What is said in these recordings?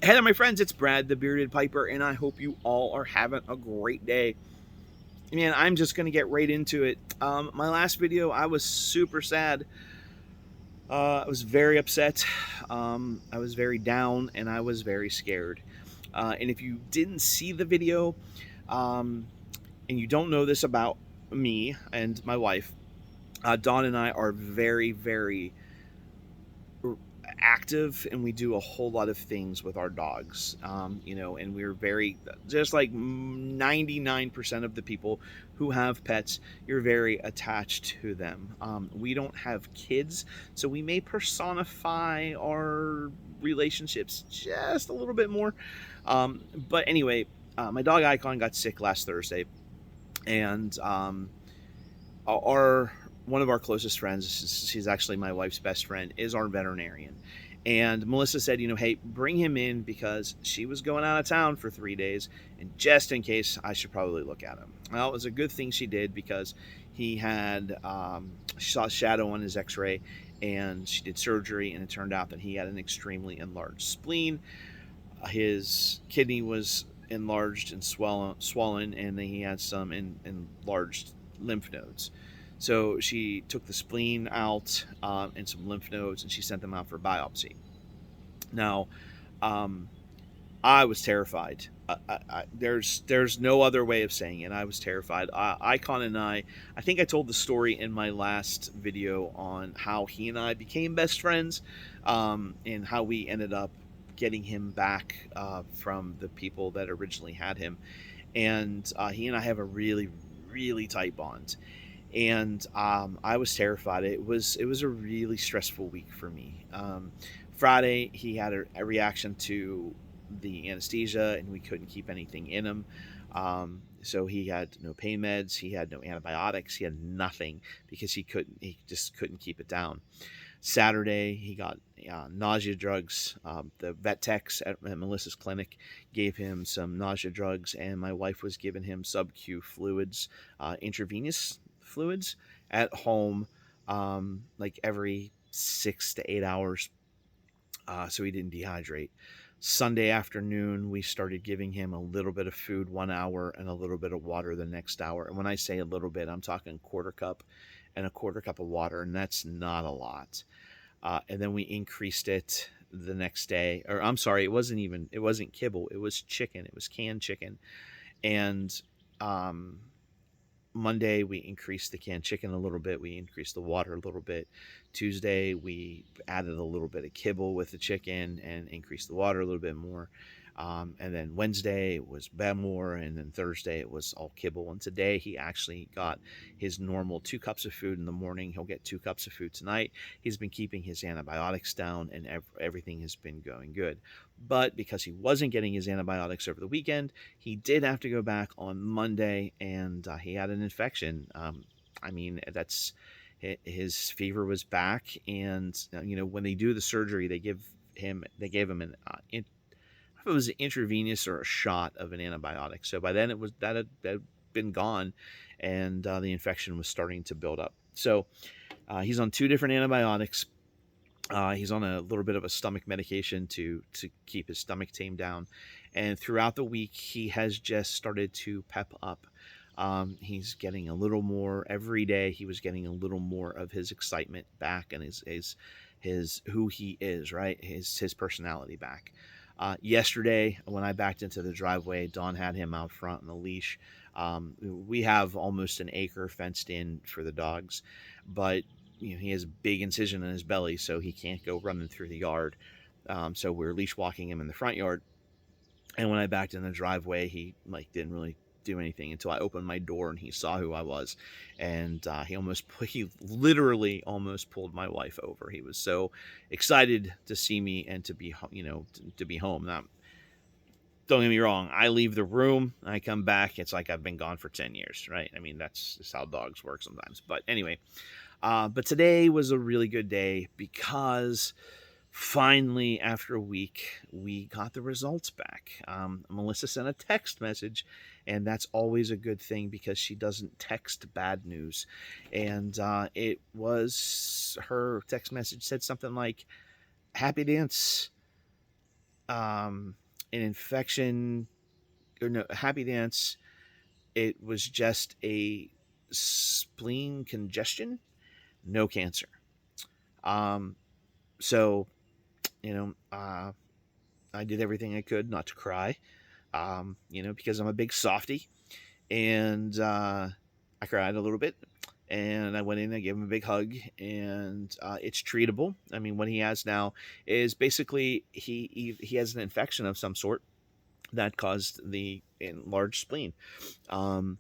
Hey there, my friends, it's Brad the Bearded Piper, and I hope you all are having a great day. Man, I'm just going to get right into it. My last video, I was super sad. I was very upset. I was very down, and I was very scared. And if you didn't see the video, um, and you don't know this about me and my wife, Dawn and I are very, very active, and we do a whole lot of things with our dogs, and we're very, just like 99% of the people who have pets, you're very attached to them. We don't have kids, so we may personify our relationships just a little bit more. But anyway, my dog Icon got sick last Thursday, and our one of our closest friends, she's actually my wife's best friend, is our veterinarian. And Melissa said, hey, bring him in because she was going out of town for 3 days, and just in case, I should probably look at him. Well, it was a good thing she did because he had, she saw a shadow on his x-ray, and she did surgery, and it turned out that he had an extremely enlarged spleen. His kidney was enlarged and swollen, and then he had some enlarged lymph nodes. So she took the spleen out, and some lymph nodes, and she sent them out for biopsy. Now, um, I was terrified. There's no other way of saying it. I was terrified. Icon and I think I told the story in my last video on how he and I became best friends, and how we ended up getting him back from the people that originally had him. And he and I have a really, really tight bond. And I was terrified. It was a really stressful week for me. Friday, he had a reaction to the anesthesia, and we couldn't keep anything in him. So he had no pain meds, he had no antibiotics, he had nothing because he just couldn't keep it down. Saturday, he got nausea drugs. The vet techs at Melissa's clinic gave him some nausea drugs, and my wife was giving him sub-Q fluids, intravenous fluids at home, like every 6 to 8 hours, so he didn't dehydrate. Sunday afternoon, we started giving him a little bit of food 1 hour and a little bit of water the next hour. And when I say a little bit, I'm talking quarter cup and a quarter cup of water, and that's not a lot. And then we increased it the next day. Or I'm sorry, it wasn't kibble, it was chicken, it was canned chicken. And um, Monday, we increased the canned chicken a little bit. We increased the water a little bit. Tuesday, we added a little bit of kibble with the chicken and increased the water a little bit more. And then Wednesday it was more, and then Thursday it was all kibble. And today he actually got his normal 2 cups of food in the morning. He'll get 2 cups of food tonight. He's been keeping his antibiotics down, and everything has been going good. But because he wasn't getting his antibiotics over the weekend, he did have to go back on Monday, and he had an infection. I mean, that's his fever was back, and when they do the surgery, they gave him an if it was an intravenous or a shot of an antibiotic. So by then it was that had been gone, and the infection was starting to build up. So he's on 2 different antibiotics. He's on a little bit of a stomach medication to keep his stomach tamed down, and throughout the week he has just started to pep up. He's getting a little more every day. He was getting a little more of his excitement back, and his who he is, right? His personality back. Yesterday, when I backed into the driveway, Dawn had him out front on a leash. We have almost an acre fenced in for the dogs, but he has a big incision in his belly, so he can't go running through the yard. So we're leash walking him in the front yard. And when I backed in the driveway, he didn't really do anything until I opened my door and he saw who I was, and he literally almost pulled my wife over. He was so excited to see me and to be to be home. Now, don't get me wrong, I leave the room, I come back, it's like I've been gone for 10 years, right? I mean, that's just how dogs work sometimes. But anyway, but today was a really good day because finally, after a week, we got the results back. Melissa sent a text message, and that's always a good thing because she doesn't text bad news. And it was her text message said something like, "Happy dance. an infection, or no, Happy Dance, it was just a spleen congestion, no cancer. Um, so, you know, I did everything I could not to cry, because I'm a big softy. And I cried a little bit. And I went in, I gave him a big hug, and it's treatable. I mean, what he has now is basically he has an infection of some sort that caused the enlarged spleen, um,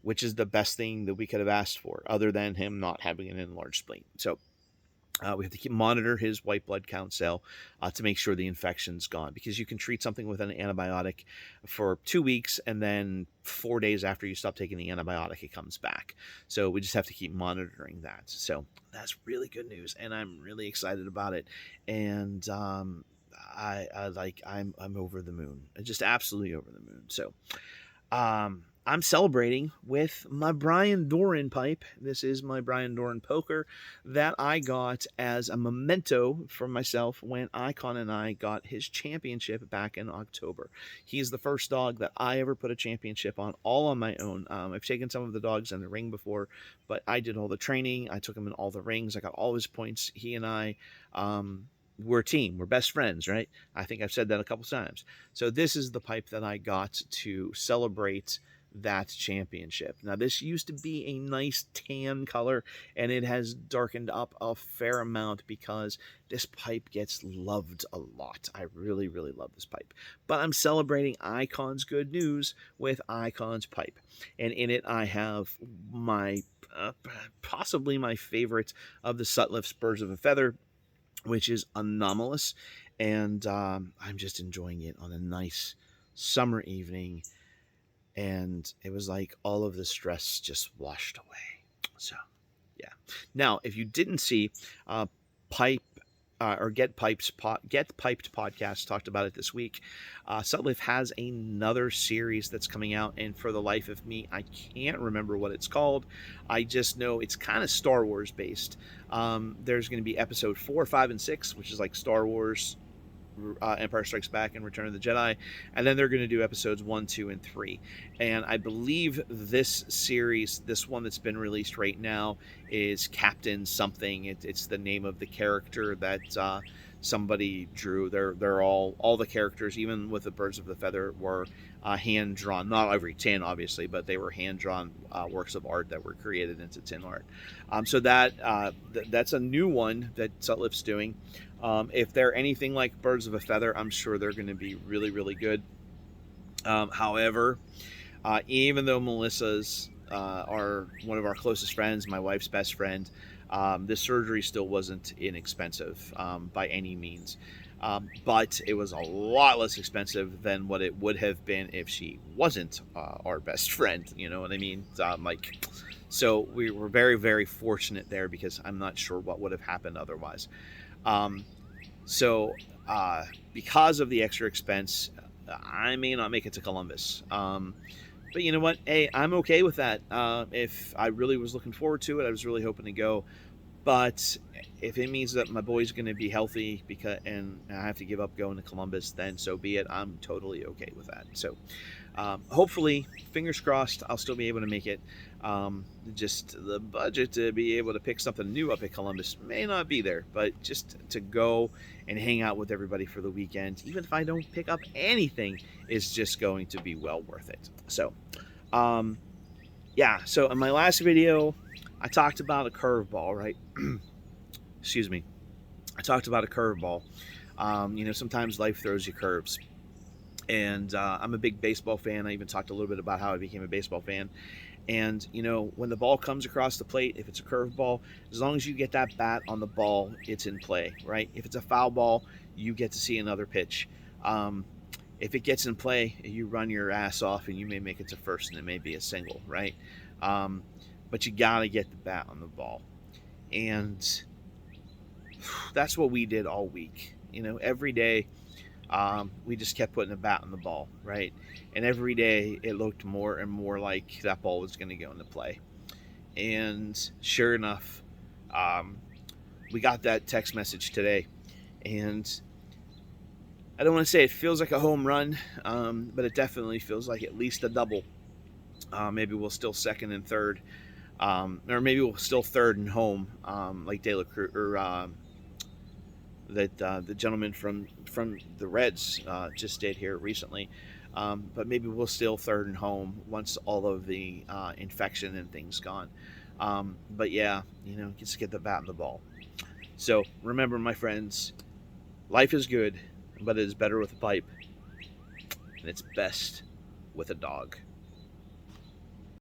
which is the best thing that we could have asked for, other than him not having an enlarged spleen. So we have to monitor his white blood count cell to make sure the infection's gone, because you can treat something with an antibiotic for 2 weeks, and then 4 days after you stop taking the antibiotic, it comes back. So we just have to keep monitoring that. So that's really good news, and I'm really excited about it. And I'm over the moon, just absolutely over the moon. So I'm celebrating with my Brian Doran pipe. This is my Brian Doran poker that I got as a memento for myself when Icon and I got his championship back in October. He's the first dog that I ever put a championship on, all on my own. I've taken some of the dogs in the ring before, but I did all the training. I took him in all the rings. I got all his points. He and I, we're a team. We're best friends, right? I think I've said that a couple times. So this is the pipe that I got to celebrate that championship. Now, this used to be a nice tan color, and it has darkened up a fair amount because this pipe gets loved a lot. I really, really love this pipe. But I'm celebrating Icon's good news with Icon's pipe. And in it, I have my possibly my favorite of the Sutliff's Birds of a Feather, which is Anomalous. And I'm just enjoying it on a nice summer evening. And it was like all of the stress just washed away. So, yeah. Now, if you didn't see, Pipe or Get Piped podcast talked about it this week. Sutliff has another series that's coming out, and for the life of me, I can't remember what it's called. I just know it's kind of Star Wars based. There's going to be episode 4, 5, and 6, which is like Star Wars, Empire Strikes Back, and Return of the Jedi, and then they're going to do episodes 1, 2, and 3. And I believe this series, this one that's been released right now, is Captain something. It's the name of the character that somebody drew. They're all the characters, even with the Birds of the Feather, were hand drawn. Not every tin, obviously, but they were hand drawn works of art that were created into tin art. So that's a new one that Sutliff's doing. If they're anything like Birds of a Feather, I'm sure they're going to be really, really good. However, even though Melissa's are one of our closest friends, my wife's best friend, this surgery still wasn't inexpensive by any means. But it was a lot less expensive than what it would have been if she wasn't our best friend. You know what I mean? So we were very, very fortunate there, because I'm not sure what would have happened otherwise. So because of the extra expense, I may not make it to Columbus. But you know what? Hey, I'm okay with that. If I really was looking forward to it, I was really hoping to go. But if it means that my boy's going to be healthy and I have to give up going to Columbus, then so be it. I'm totally okay with that. So hopefully, fingers crossed, I'll still be able to make it. Just the budget to be able to pick something new up at Columbus may not be there, but just to go and hang out with everybody for the weekend, even if I don't pick up anything, is just going to be well worth it. So, yeah. So in my last video, I talked about a curveball, right? Excuse me. I talked about a curveball. Sometimes life throws you curves. And I'm a big baseball fan. I even talked a little bit about how I became a baseball fan. And, when the ball comes across the plate, if it's a curveball, as long as you get that bat on the ball, it's in play, right? If it's a foul ball, you get to see another pitch. If it gets in play, you run your ass off and you may make it to first, and it may be a single, right? But you got to get the bat on the ball. And that's what we did all week. Every day we just kept putting the bat on the ball, right? And every day it looked more and more like that ball was going to go into play. And sure enough, we got that text message today. And I don't want to say it feels like a home run, but it definitely feels like at least a double. Maybe we'll still second and third, or maybe we'll still third and home, like De La Cruz or that the gentleman from the Reds just did here recently. But maybe we'll still third and home once all of the infection and things gone. But yeah, just get the bat and the ball. So remember, my friends, life is good, but it is better with a pipe, and it's best with a dog.